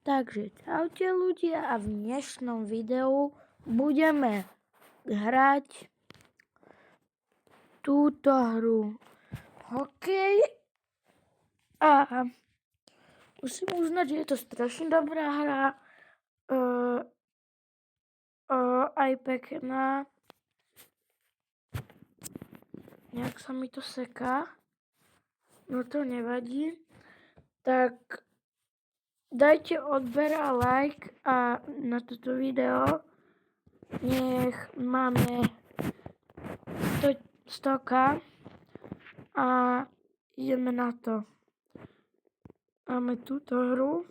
Takže čaute ľudia a v dnešnom videu budeme hrať túto hru hokej a musím uznať, že je to strašne dobrá hra, aj pekná. Nejak sa mi to seká, no to nevadí. Tak dajte odber a like na toto video. Nech máme 100k a ideme na to. Máme túto hru.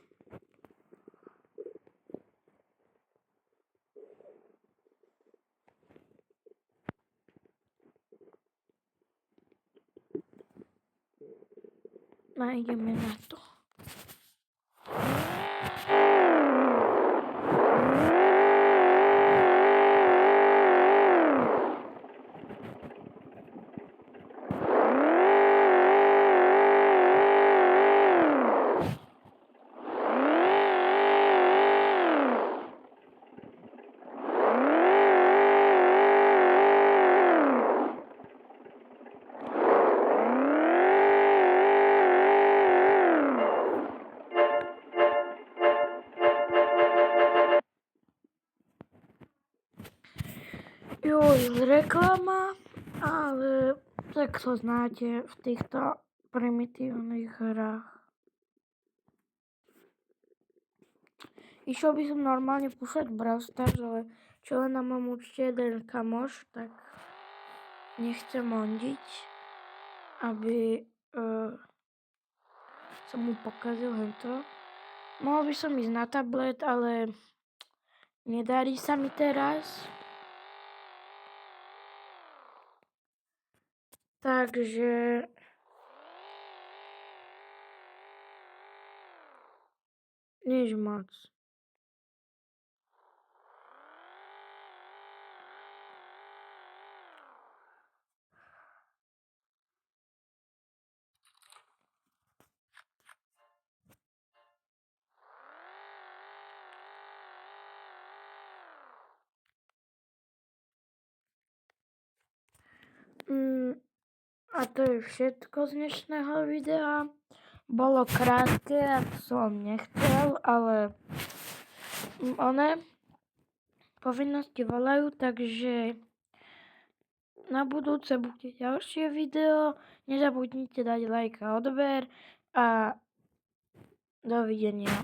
A ideme na to. Reklama, ale tak to znáte v týchto primitívnych hrách. Išiel by som normálne púšať Brawl Stars, ale čo len nám mám určite jeden kamoš, tak nechcem ondiť, aby som mu pokazil hento. Mohol by som ísť na tablet, ale nedarí sa mi teraz. Takže nič moc. A to je všetko z dnešného videa. Bolo krátke, ako som nechcel, ale povinnosti volajú, takže na budúce bude ďalšie video. Nezabudnite dať like a odber a dovidenia.